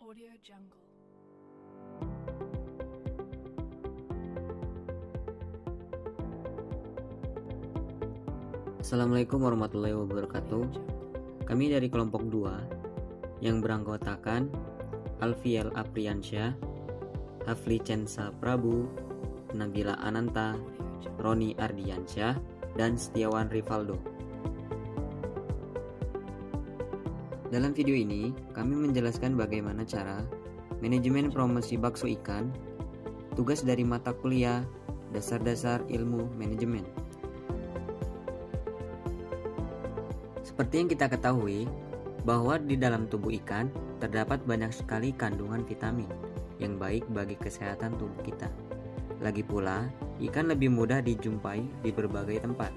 Audio Jungle. Assalamualaikum warahmatullahi wabarakatuh. Kami dari kelompok 2 yang beranggotakan Alfiel Apriansyah, Hafli Censa Prabu, Nabila Ananta, Roni Ardiansyah, dan Setiawan Rivaldo. Dalam video ini, kami menjelaskan bagaimana cara manajemen promosi bakso ikan, tugas dari mata kuliah, dasar-dasar ilmu manajemen. Seperti yang kita ketahui, bahwa di dalam tubuh ikan terdapat banyak sekali kandungan vitamin yang baik bagi kesehatan tubuh kita. Lagi pula, ikan lebih mudah dijumpai di berbagai tempat.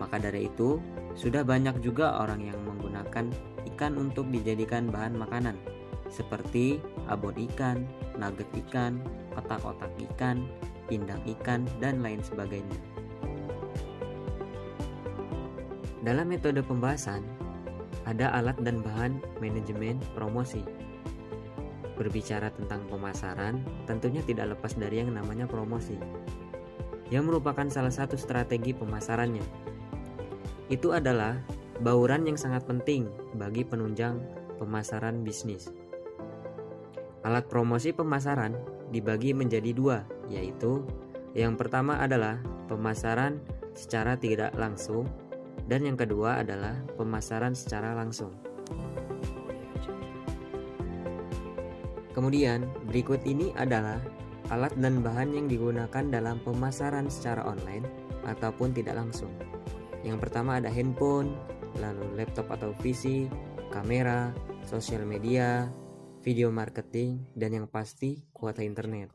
Maka dari itu, sudah banyak juga orang yang menggunakan ikan untuk dijadikan bahan makanan, seperti abon ikan, nugget ikan, otak-otak ikan, pindang ikan, dan lain sebagainya. Dalam metode pembahasan, ada alat dan bahan manajemen promosi. Berbicara tentang pemasaran, tentunya tidak lepas dari yang namanya promosi, yang merupakan salah satu strategi pemasarannya. Itu adalah bauran yang sangat penting bagi penunjang pemasaran bisnis. Alat promosi pemasaran dibagi menjadi dua, yaitu yang pertama adalah pemasaran secara tidak langsung, dan yang kedua adalah pemasaran secara langsung. Kemudian berikut ini adalah alat dan bahan yang digunakan dalam pemasaran secara online ataupun tidak langsung. Yang pertama ada handphone, lalu laptop atau PC, kamera, sosial media, video marketing, dan yang pasti kuota internet.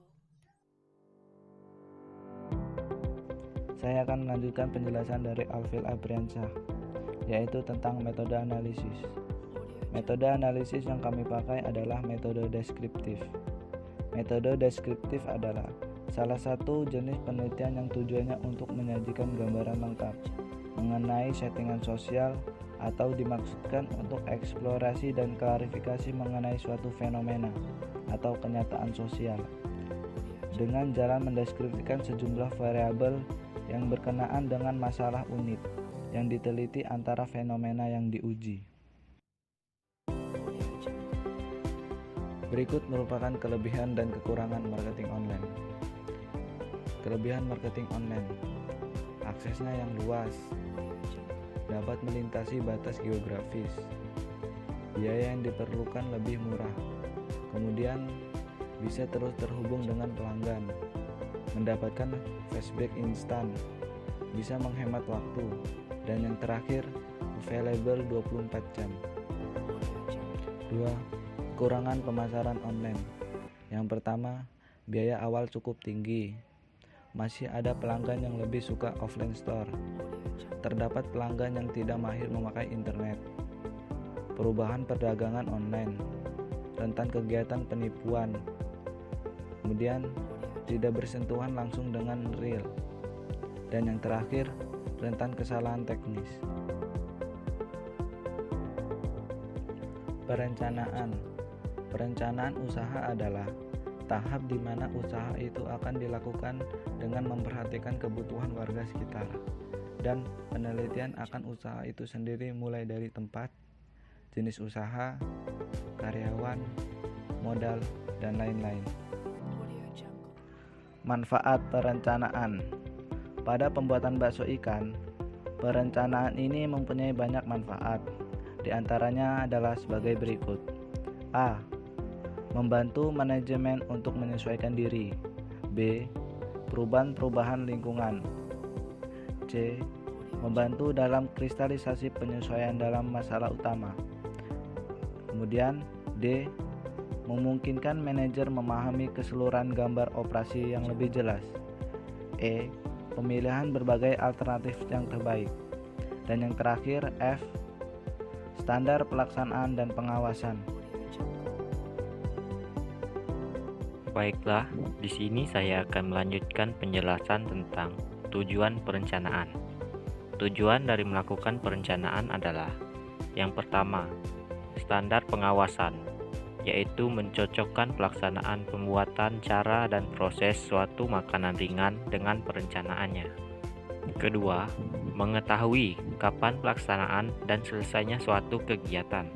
Saya akan melanjutkan penjelasan dari Alfiel Apriansyah, yaitu tentang metode analisis. Metode analisis yang kami pakai adalah metode deskriptif. Metode deskriptif adalah salah satu jenis penelitian yang tujuannya untuk menyajikan gambaran lengkap mengenai settingan sosial atau dimaksudkan untuk eksplorasi dan klarifikasi mengenai suatu fenomena atau kenyataan sosial dengan jalan mendeskripsikan sejumlah variabel yang berkenaan dengan masalah unit yang diteliti antara fenomena yang diuji. Berikut merupakan kelebihan dan kekurangan marketing online. Kelebihan marketing online: aksesnya yang luas, dapat melintasi batas geografis, biaya yang diperlukan lebih murah, kemudian bisa terus terhubung dengan pelanggan, mendapatkan flashback instan, bisa menghemat waktu, dan yang terakhir available 24 jam. 2. Kekurangan pemasaran online. Yang pertama, biaya awal cukup tinggi. Masih ada pelanggan yang lebih suka offline store. Terdapat pelanggan yang tidak mahir memakai internet. Perubahan perdagangan online. Rentan kegiatan penipuan. Kemudian tidak bersentuhan langsung dengan real. Dan yang terakhir, rentan kesalahan teknis. Perencanaan usaha adalah tahap di mana usaha itu akan dilakukan dengan memperhatikan kebutuhan warga sekitar dan penelitian akan usaha itu sendiri, mulai dari tempat, jenis usaha, karyawan, modal, dan lain-lain. Manfaat perencanaan. Pada pembuatan bakso ikan, perencanaan ini mempunyai banyak manfaat. Di antaranya adalah sebagai berikut. A. Membantu manajemen untuk menyesuaikan diri. B. Perubahan lingkungan. C. Membantu dalam kristalisasi penyesuaian dalam masalah utama. Kemudian D. Memungkinkan manajer memahami keseluruhan gambar operasi yang lebih jelas. E. Pemilihan berbagai alternatif yang terbaik. Dan yang terakhir F. Standar pelaksanaan dan pengawasan. Baiklah, di sini saya akan melanjutkan penjelasan tentang tujuan perencanaan. Tujuan dari melakukan perencanaan adalah: yang pertama, standar pengawasan. yaitu mencocokkan pelaksanaan pembuatan cara dan proses suatu makanan ringan dengan perencanaannya. Kedua, mengetahui kapan pelaksanaan dan selesainya suatu kegiatan.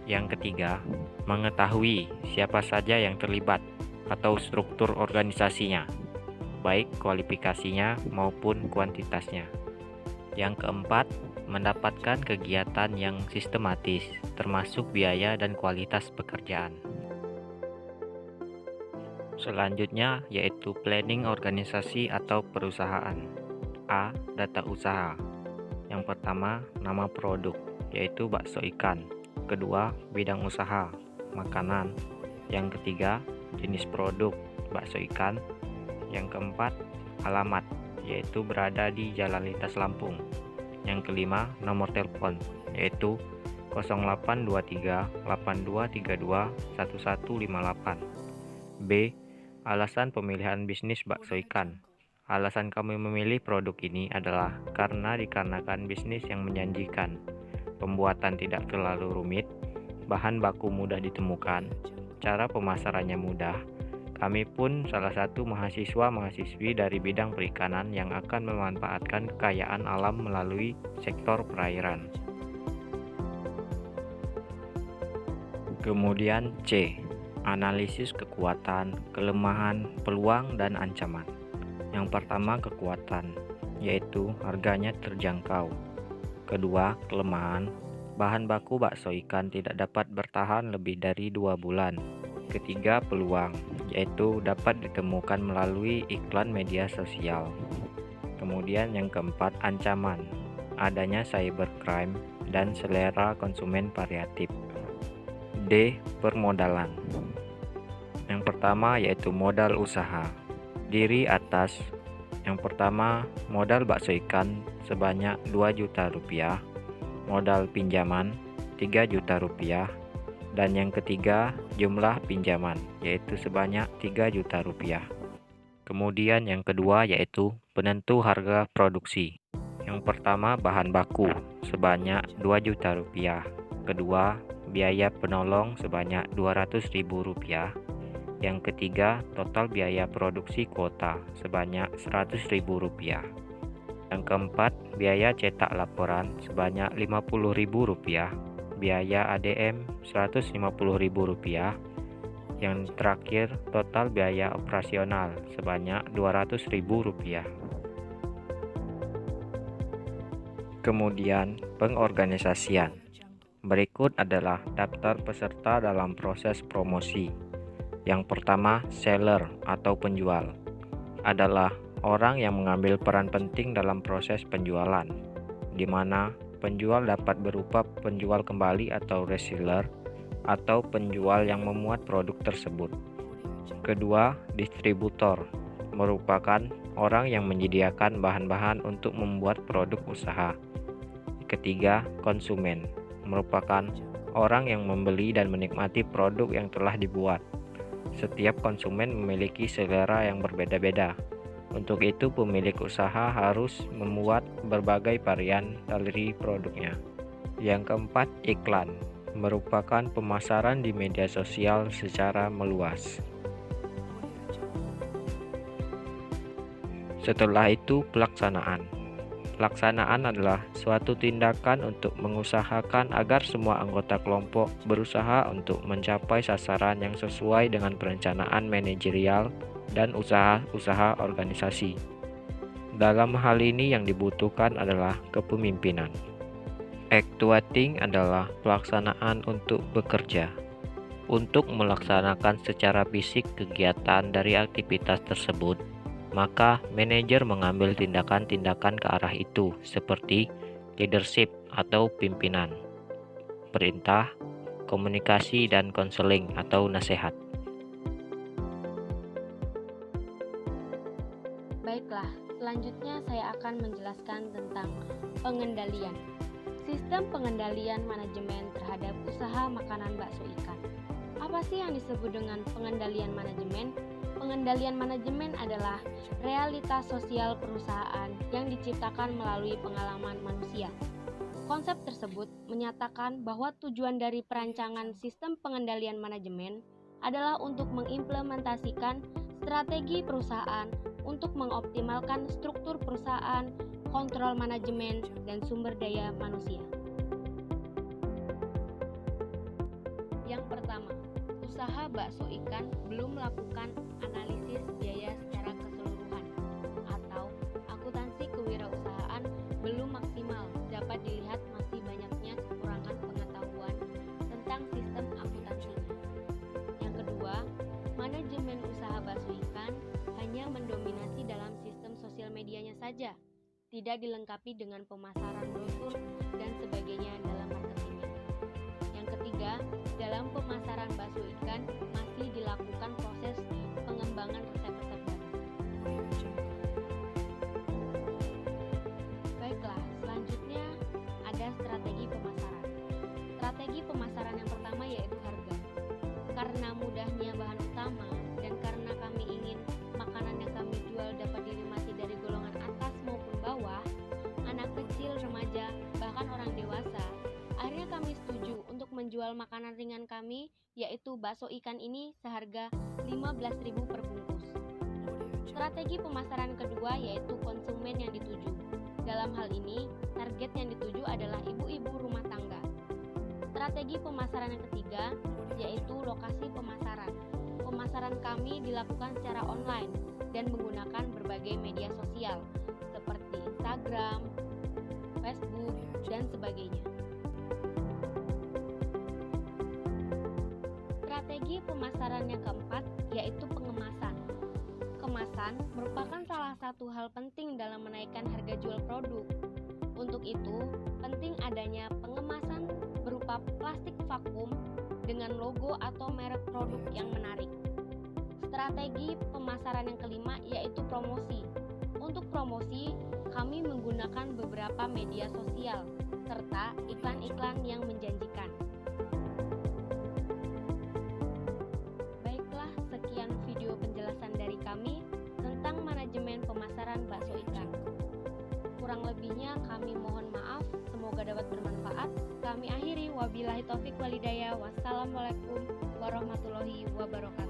Yang ketiga, mengetahui siapa saja yang terlibat atau struktur organisasinya, baik kualifikasinya maupun kuantitasnya. Yang keempat, mendapatkan kegiatan yang sistematis, termasuk biaya dan kualitas pekerjaan. Selanjutnya yaitu planning organisasi atau perusahaan. A. Data usaha. Yang pertama, nama produk, yaitu bakso ikan. Kedua, bidang usaha, makanan. Yang ketiga, jenis produk, bakso ikan. Yang keempat, alamat, yaitu berada di Jalan Lintas Lampung. Yang kelima, nomor telepon, yaitu 0823 8232 1158. B. Alasan pemilihan bisnis bakso ikan. Alasan kami memilih produk ini adalah dikarenakan bisnis yang menjanjikan, pembuatan tidak terlalu rumit, bahan baku mudah ditemukan, cara pemasarannya mudah. Kami pun salah satu mahasiswa-mahasiswi dari bidang perikanan yang akan memanfaatkan kekayaan alam melalui sektor perairan. Kemudian C. Analisis kekuatan, kelemahan, peluang, dan ancaman. Yang pertama, kekuatan, yaitu harganya terjangkau. Kedua, kelemahan, bahan baku bakso ikan tidak dapat bertahan lebih dari 2 bulan. Ketiga, peluang, yaitu dapat ditemukan melalui iklan media sosial. Kemudian yang keempat, ancaman, adanya cybercrime dan selera konsumen variatif. D. Permodalan. Yang pertama yaitu modal usaha. Diri atas. Yang pertama, modal bakso ikan sebanyak 2 juta rupiah, modal pinjaman 3 juta rupiah, dan yang ketiga, jumlah pinjaman yaitu sebanyak 3 juta rupiah. Kemudian yang kedua yaitu penentu harga produksi. Yang pertama, bahan baku sebanyak 2 juta rupiah. Kedua, biaya penolong sebanyak 200.000 rupiah. Yang ketiga, total biaya produksi kuota sebanyak 100.000 rupiah. Yang keempat, biaya cetak laporan sebanyak 50.000 rupiah, biaya ADM 150.000 rupiah. Yang terakhir, total biaya operasional sebanyak 200.000 rupiah. Kemudian, pengorganisasian. Berikut adalah daftar peserta dalam proses promosi. Yang pertama, seller atau penjual adalah orang yang mengambil peran penting dalam proses penjualan, di mana penjual dapat berupa penjual kembali atau reseller atau penjual yang memuat produk tersebut. Kedua, distributor merupakan orang yang menyediakan bahan-bahan untuk membuat produk usaha. Ketiga, konsumen merupakan orang yang membeli dan menikmati produk yang telah dibuat. Setiap konsumen memiliki selera yang berbeda-beda. Untuk itu, pemilik usaha harus membuat berbagai varian dari produknya. Yang keempat, iklan merupakan pemasaran di media sosial secara meluas. Setelah itu, pelaksanaan. Pelaksanaan adalah suatu tindakan untuk mengusahakan agar semua anggota kelompok berusaha untuk mencapai sasaran yang sesuai dengan perencanaan manajerial dan usaha-usaha organisasi. Dalam hal ini yang dibutuhkan adalah kepemimpinan. Actuating adalah pelaksanaan untuk bekerja. Untuk melaksanakan secara fisik kegiatan dari aktivitas tersebut, maka manajer mengambil tindakan-tindakan ke arah itu seperti leadership atau pimpinan, perintah, komunikasi, dan konseling atau nasihat. Baiklah, selanjutnya saya akan menjelaskan tentang pengendalian. Sistem pengendalian manajemen terhadap usaha makanan bakso ikan. Apa sih yang disebut dengan pengendalian manajemen? Pengendalian manajemen adalah realitas sosial perusahaan yang diciptakan melalui pengalaman manusia. Konsep tersebut menyatakan bahwa tujuan dari perancangan sistem pengendalian manajemen adalah untuk mengimplementasikan strategi perusahaan untuk mengoptimalkan struktur perusahaan, kontrol manajemen, dan sumber daya manusia. Yang pertama, usaha bakso ikan belum melakukan analisis biaya secara keseluruhan atau akuntansi kewirausahaan belum maksimal. Dapat dilihat masih banyaknya kekurangan pengetahuan tentang sistem akuntansinya. Yang kedua, manajemen usaha bakso ikan hanya mendominasi dalam sistem sosial medianya saja, tidak dilengkapi dengan pemasaran brosur dan sebagainya dalam marketingnya. Yang ketiga, dalam pemasaran bakso ikan masih dilakukan proses pengembangan resep-resep baru. Baiklah, selanjutnya ada strategi pemasaran. Strategi pemasaran yang pertama yaitu harga. Karena mudahnya bahan utama dan karena kami ingin makanan yang kami jual dapat dinikmati dari golongan atas maupun bawah, anak kecil, remaja, bahkan orang dewasa, akhirnya kami setuju untuk menjual makanan ringan kami, yaitu bakso ikan ini seharga 15.000 per bungkus. Strategi pemasaran kedua yaitu konsumen yang dituju. Dalam hal ini, target yang dituju adalah ibu-ibu rumah tangga. Strategi pemasaran yang ketiga yaitu lokasi pemasaran. Pemasaran kami dilakukan secara online dan menggunakan berbagai media sosial seperti Instagram, Facebook, dan sebagainya. Strategi pemasaran yang keempat yaitu pengemasan. Kemasan merupakan salah satu hal penting dalam menaikkan harga jual produk. Untuk itu, penting adanya pengemasan berupa plastik vakum dengan logo atau merek produk yang menarik. Strategi pemasaran yang kelima yaitu promosi. Untuk promosi, kami menggunakan beberapa media sosial serta iklan-iklan yang menjanjikan. Baiklah, sekian video penjelasan dari kami tentang manajemen pemasaran bakso ikan. Kurang lebihnya kami mohon maaf, semoga dapat bermanfaat. Kami akhiri, wabillahi taufik walhidayah. Wassalamualaikum warahmatullahi wabarakatuh.